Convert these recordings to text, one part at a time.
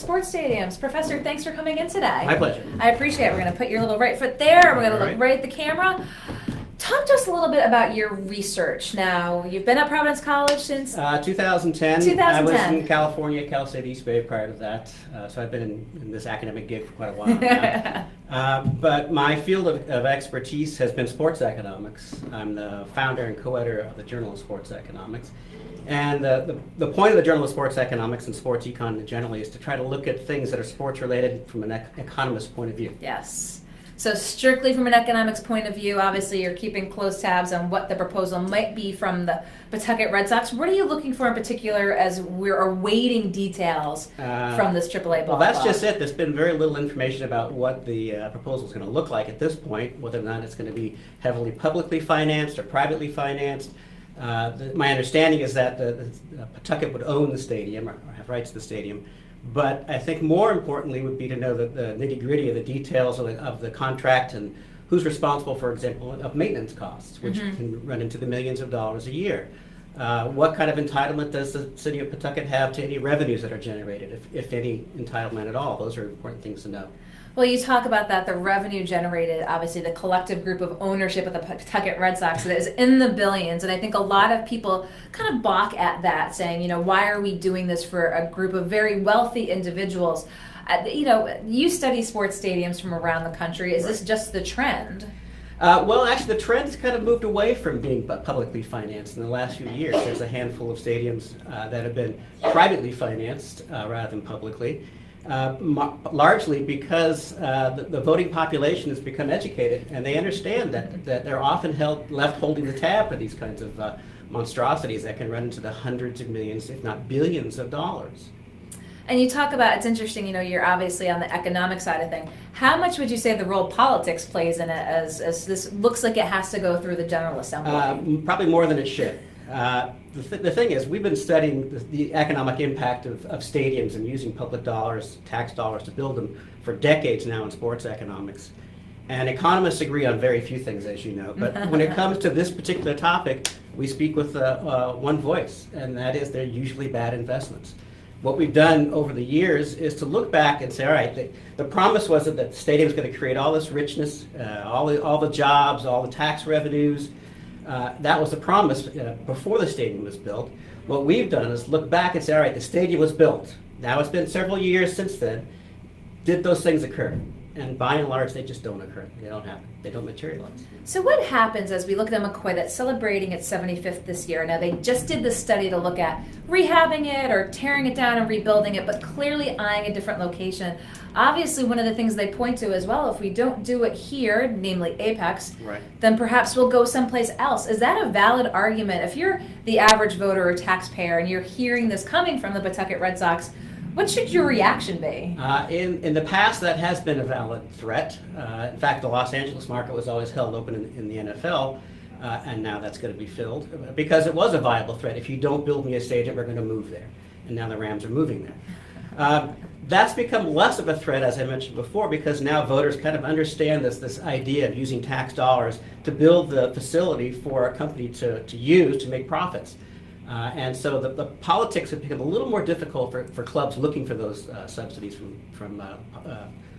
Sports stadiums. Professor, thanks for coming in today. My pleasure. I appreciate it. We're going to put your little right foot there. We're going to look right at the camera. Talk to us a little bit about your research. Now, you've been at Providence College since 2010. 2010. I was in California, Cal State East Bay prior to that, so I've been in this academic gig for quite a while now. But my field of expertise has been sports economics. I'm the founder and co-editor of the Journal of Sports Economics. And the point of the Journal of Sports Economics and sports econ generally is to try to look at things that are sports related from an economist point of view. Yes. So strictly from an economics point of view, obviously you're keeping close tabs on what the proposal might be from the Pawtucket Red Sox. What are you looking for in particular as we're awaiting details from this AAA ballpark? Well, that's just it. There's been very little information about what the proposal is going to look like at this point, whether or not it's going to be heavily publicly financed or privately financed. My understanding is that the Pawtucket would own the stadium or have rights to the stadium. But I think more importantly would be to know the nitty-gritty of the details of the contract and who's responsible, for example, of maintenance costs, which can run into the millions of dollars a year. What kind of entitlement does the city of Pawtucket have to any revenues that are generated, if any entitlement at all? Those are important things to know. Well, you talk about that, the revenue generated, obviously the collective group of ownership of the Pawtucket Red Sox that is in the billions. And I think a lot of people kind of balk at that, saying, why are we doing this for a group of very wealthy individuals? You study sports stadiums from around the country. Is this just the trend? Well, actually, the trend has kind of moved away from being publicly financed in the last few years. There's a handful of stadiums that have been privately financed rather than publicly. Largely because the voting population has become educated and they understand that they're often left holding the tab for these kinds of monstrosities that can run into the hundreds of millions, if not billions of dollars. And you talk about, it's interesting, you're obviously on the economic side of things. How much would you say the role politics plays in it as this looks like it has to go through the General Assembly? Probably more than it should. The thing is, we've been studying the economic impact of stadiums and using public dollars, tax dollars to build them for decades now in sports economics. And economists agree on very few things, as you know. But when it comes to this particular topic, we speak with one voice, and that is they're usually bad investments. What we've done over the years is to look back and say, all right, the promise was that the stadium is going to create all this richness, all the jobs, all the tax revenues. That was the promise before the stadium was built. What we've done is look back and say, all right, the stadium was built. Now it's been several years since then. Did those things occur? And by and large, they just don't occur. They don't happen. They don't materialize. So what happens as we look at McCoy that's celebrating its 75th this year? Now, they just did the study to look at rehabbing it or tearing it down and rebuilding it, but clearly eyeing a different location. Obviously, one of the things they point to as well, if we don't do it here, namely Apex, then perhaps we'll go someplace else. Is that a valid argument? If you're the average voter or taxpayer and you're hearing this coming from the Pawtucket Red Sox, what should your reaction be? In the past, that has been a valid threat. In fact, the Los Angeles market was always held open in the NFL, and now that's going to be filled because it was a viable threat. If you don't build me a stadium, we're going to move there. And now the Rams are moving there. That's become less of a threat, as I mentioned before, because now voters kind of understand this idea of using tax dollars to build the facility for a company to use to make profits. And so the politics have become a little more difficult for clubs looking for those subsidies from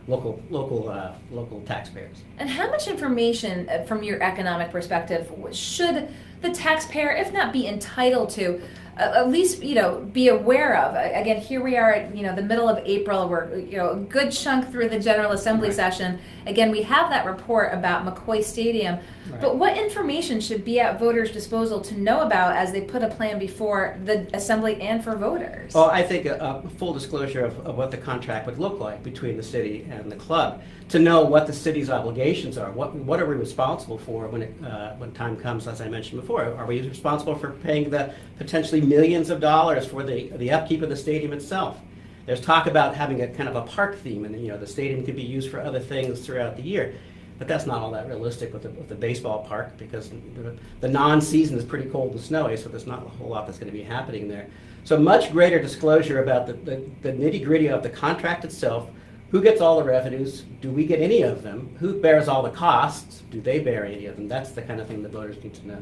local taxpayers. And how much information, from your economic perspective, should the taxpayer, if not be entitled to, at least be aware of? Again, here we are at the middle of April. We're a good chunk through the General Assembly session. Again, we have that report about McCoy Stadium. But what information should be at voters' disposal to know about as they put a plan before the Assembly and for voters? Well, I think a full disclosure of what the contract would look like between the city and the club, to know what the city's obligations are. What are we responsible for when time comes, as I mentioned before? Are we responsible for paying the potentially millions of dollars for the upkeep of the stadium itself? There's talk about having a kind of a park theme, and the stadium could be used for other things throughout the year. But that's not all that realistic with the baseball park, because the non-season is pretty cold and snowy, so there's not a whole lot that's going to be happening there. So much greater disclosure about the nitty-gritty of the contract itself. Who gets all the revenues? Do we get any of them? Who bears all the costs? Do they bear any of them? That's the kind of thing the voters need to know.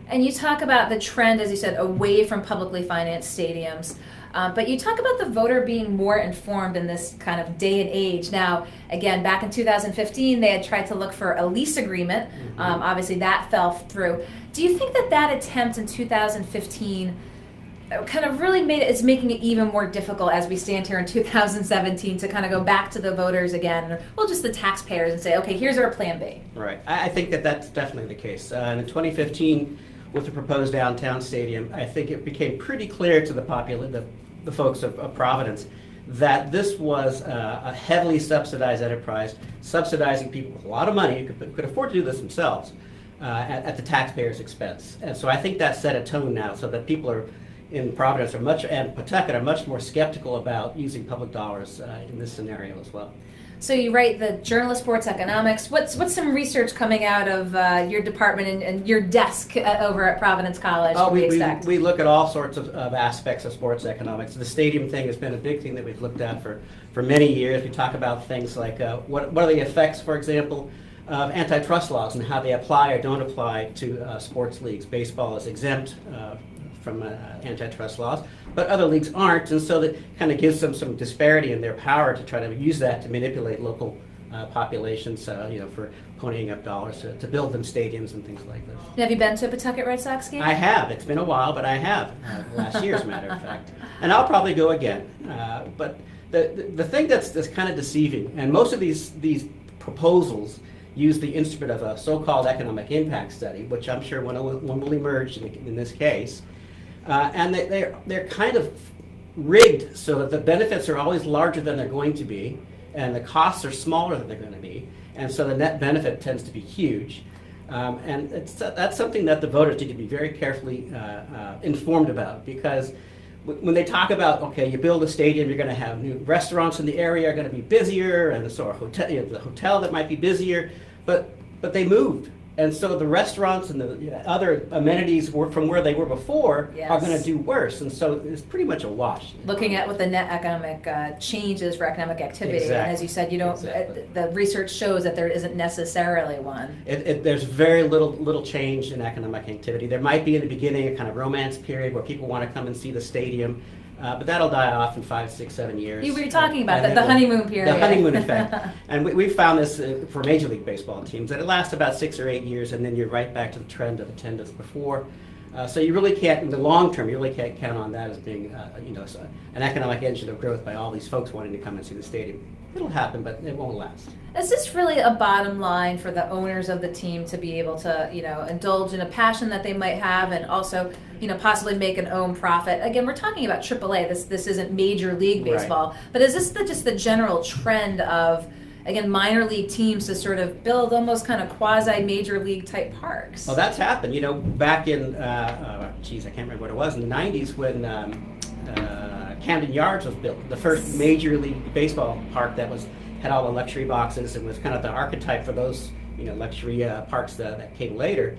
And you talk about the trend, as you said, away from publicly financed stadiums. But you talk about the voter being more informed in this kind of day and age. Now, again, back in 2015, they had tried to look for a lease agreement. Obviously, that fell through. Do you think that that attempt in 2015 kind of really is making it even more difficult as we stand here in 2017 to kind of go back to the voters again, or well, just the taxpayers, and say, okay, here's our plan B? Right. I think that that's definitely the case. And in 2015, with the proposed downtown stadium, I think it became pretty clear to the folks of Providence that this was a heavily subsidized enterprise, subsidizing people with a lot of money who could afford to do this themselves at the taxpayers' expense. And so I think that set a tone now, so that people in Providence and Pawtucket are much more skeptical about using public dollars in this scenario as well. So you write the Journal of Sports Economics. What's some research coming out of your department and your desk over at Providence College? We look at all sorts of aspects of sports economics. The stadium thing has been a big thing that we've looked at for many years. We talk about things like what are the effects, for example, of antitrust laws and how they apply or don't apply to sports leagues. Baseball is exempt from antitrust laws, but other leagues aren't, and so that kind of gives them some disparity in their power to try to use that to manipulate local populations, for ponying up dollars to build them stadiums and things like this. Have you been to a Pawtucket Red Sox game? I have. It's been a while, but I have. Last year, as a matter of fact, and I'll probably go again. But the thing that's kind of deceiving, and most of these proposals use the instrument of a so-called economic impact study, which I'm sure one will emerge in this case. And they're kind of rigged so that the benefits are always larger than they're going to be, and the costs are smaller than they're going to be, and so the net benefit tends to be huge. And that's something that the voters need to be very carefully informed about, because when they talk about, okay, you build a stadium, you're going to have new restaurants in the area are going to be busier, and so the hotel that might be busier, but they moved. And so the restaurants and the other amenities from where they were before are going to do worse. And so it's pretty much a wash. Looking at what the net economic changes for economic activity. Exactly. And as you said, the research shows that there isn't necessarily one. There's very little change in economic activity. There might be in the beginning a kind of romance period where people want to come and see the stadium. But that'll die off in 5, 6, 7 years. You were talking about the honeymoon period. The honeymoon effect. And we've found this for Major League Baseball teams, that it lasts about 6 or 8 years, and then you're right back to the trend of attendance before. So you really can't, in the long term, you really can't count on that as being an economic engine of growth by all these folks wanting to come and see the stadium. It'll happen, but it won't last. Is this really a bottom line for the owners of the team to be able to, indulge in a passion that they might have, and also, possibly make an own profit? Again, we're talking about AAA. This isn't Major League Baseball, right. But is this just the general trend of, again, minor league teams to sort of build almost kind of quasi-major league type parks? Well, that's happened. Back in, I can't remember what it was, in the 90s when Camden Yards was built, the first Major League Baseball park that had all the luxury boxes and was kind of the archetype for those luxury parks that came later.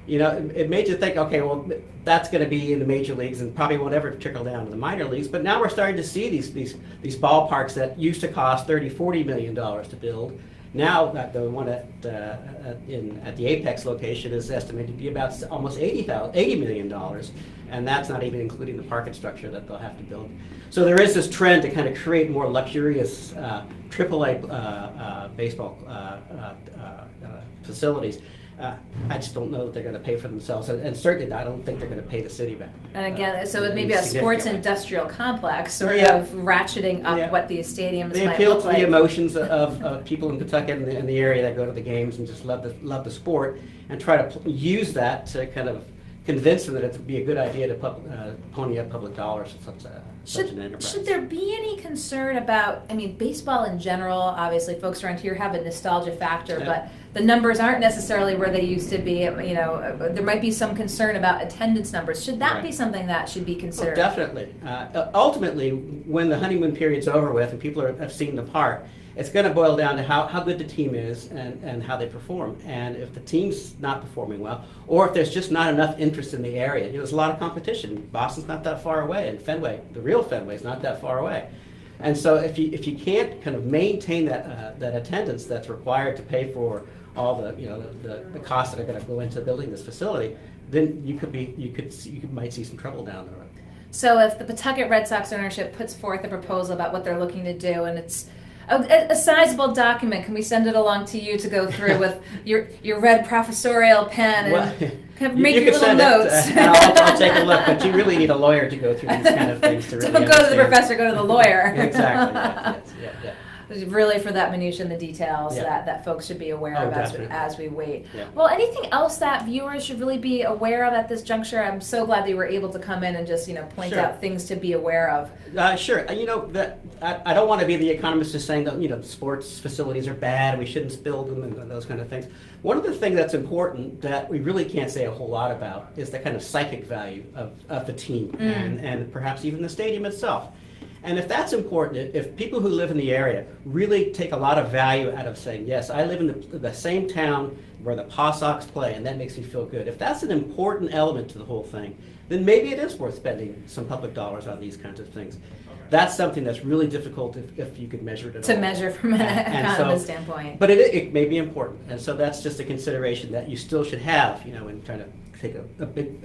It made you think, okay, well, that's going to be in the major leagues and probably won't ever trickle down to the minor leagues. But now we're starting to see these ballparks that used to cost $30-40 million to build. Now the one at the Apex location is estimated to be about almost $80 million, and that's not even including the parking structure that they'll have to build. So there is this trend to kind of create more luxurious AAA baseball facilities. I just don't know that they're going to pay for themselves, and certainly I don't think they're going to pay the city back. And again, so it may be a sports industrial complex, sort of ratcheting up what these stadiums they might appeal look to like. the emotions of people in Pawtucket and in the area that go to the games and just love the sport, and try to use that to kind of convince them that it would be a good idea to pony up public dollars for such an enterprise. Should there be any concern about, baseball in general, obviously folks around here have a nostalgia factor, but the numbers aren't necessarily where they used to be. There might be some concern about attendance numbers. Should that be something that should be considered? Well, definitely. Ultimately, when the honeymoon period's over with and people have seen the park, it's going to boil down to how good the team is and how they perform. And if the team's not performing well, or if there's just not enough interest in the area, there's a lot of competition. Boston's not that far away, and Fenway, the real Fenway, is not that far away. And so if you can't kind of maintain that attendance that's required to pay for all the costs that are going to go into building this facility, then you might see some trouble down the road. So if the Pawtucket Red Sox ownership puts forth a proposal about what they're looking to do, and it's a sizable document, can we send it along to you to go through with your red professorial pen and kind of make your little notes? I'll take a look, but you really need a lawyer to go through these kind of things to really Don't go to the professor, go to the lawyer. Exactly. Yes. Really for that minutia and the details that folks should be aware of as we wait. Yeah. Well, anything else that viewers should really be aware of at this juncture? I'm so glad they were able to come in and just point out things to be aware of. Sure. I don't want to be the economist just saying that sports facilities are bad, we shouldn't build them and those kind of things. One of the things that's important that we really can't say a whole lot about is the kind of psychic value of the team and perhaps even the stadium itself. And if that's important, if people who live in the area really take a lot of value out of saying, yes, I live in the same town where the Paw Sox play, and that makes me feel good. If that's an important element to the whole thing, then maybe it is worth spending some public dollars on these kinds of things. That's something that's really difficult if you could measure it at all. To measure from an economist standpoint. But it may be important, and so that's just a consideration that you still should have, and trying to take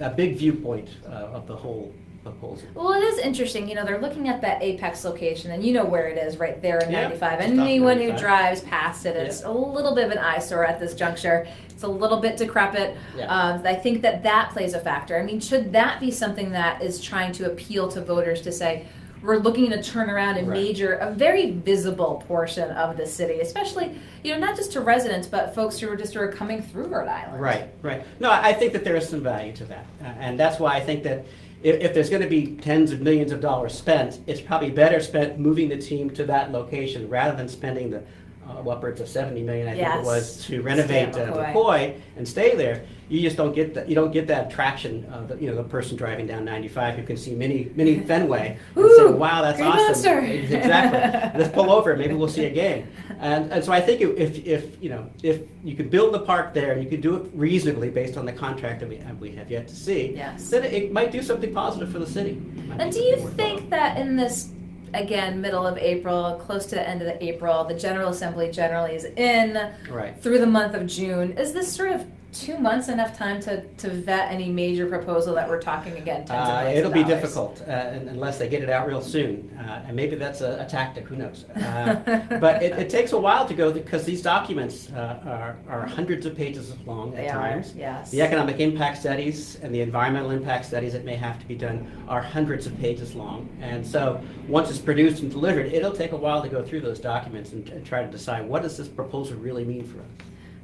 a big viewpoint of the whole proposal. Well, it is interesting. They're looking at that Apex location, and you know where it is, right there in 95. And anyone who drives past it, it's a little bit of an eyesore at this juncture. It's a little bit decrepit. I think that plays a factor. I mean, should that be something that is trying to appeal to voters to say, we're looking to turn around and a very visible portion of the city, especially, not just to residents, but folks who are coming through Rhode Island. Right. No, I think that there is some value to that. And that's why I think that if there's going to be tens of millions of dollars spent, it's probably better spent moving the team to that location rather than spending the upwards of $70 million, I think it was, to renovate McCoy and stay there. You just don't get that. You don't get that attraction of the person driving down 95 who can see mini Fenway and say, "Wow, that's awesome!" Monster. Exactly. Let's pull over. Maybe we'll see a game. And so I think if you could build the park there and you could do it reasonably based on the contract that we have yet to see, then it might do something positive for the city. And do you think that in this, again, middle of April, close to the end of April, the General Assembly generally is in through the month of June, is this sort of 2 months enough time to vet any major proposal that we're talking again tens of millions of dollars? It'll be difficult unless they get it out real soon, and maybe that's a tactic. Who knows? But it takes a while to go because these documents are hundreds of pages long at times. Yes. The economic impact studies and the environmental impact studies that may have to be done are hundreds of pages long, and so once it's produced and delivered, it'll take a while to go through those documents and try to decide what does this proposal really mean for us.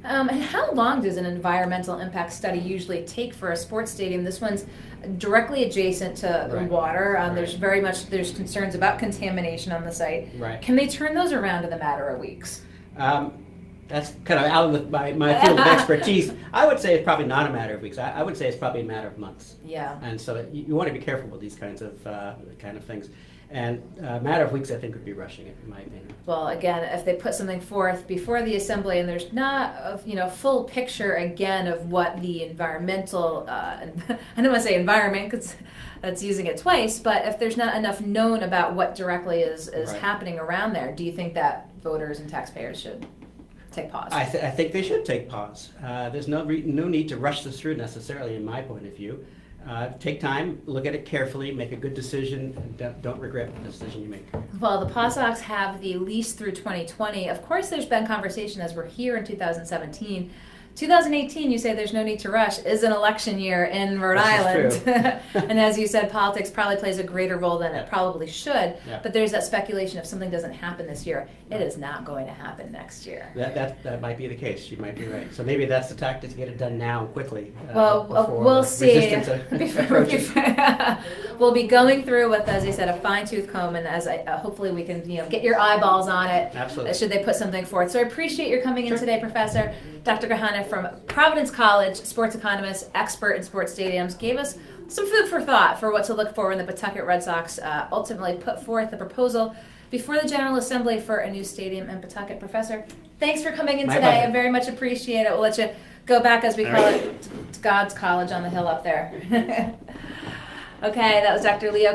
And how long does an environmental impact study usually take for a sports stadium? This one's directly adjacent to water. There's concerns about contamination on the site. Can they turn those around in a matter of weeks? That's kind of out of my field of expertise. I would say it's probably not a matter of weeks. I would say it's probably a matter of months. Yeah. And so you want to be careful with these kinds of things. And a matter of weeks, I think, would be rushing it, in my opinion. Well, again, if they put something forth before the assembly and there's not a full picture, again, of what the environmental, I don't want to say environment because that's using it twice, but if there's not enough known about what directly is happening around there, do you think that voters and taxpayers should take pause? I think they should take pause. There's no need to rush this through necessarily, in my point of view. Take time, look at it carefully, make a good decision, and don't regret the decision you make. Well, the Paw Sox have the lease through 2020. Of course, there's been conversation as we're here in 2017. 2018, you say there's no need to rush, is an election year in Rhode Island. Is true. And as you said, politics probably plays a greater role than it probably should. Yeah. But there's that speculation if something doesn't happen this year, it is not going to happen next year. That might be the case. You might be right. So maybe that's the tactic to get it done now quickly. We'll see. We'll be going through with, as I said, a fine-tooth comb, and as hopefully we can get your eyeballs on it. Absolutely. Should they put something forth. So I appreciate your coming in today, Professor. Dr. Kahane from Providence College, sports economist, expert in sports stadiums, gave us some food for thought for what to look for when the Pawtucket Red Sox ultimately put forth the proposal before the General Assembly for a new stadium in Pawtucket. Professor, thanks for coming in today. Pleasure. I very much appreciate it. We'll let you go back, as we call it, to God's College on the hill up there. Okay, that was Dr. Leo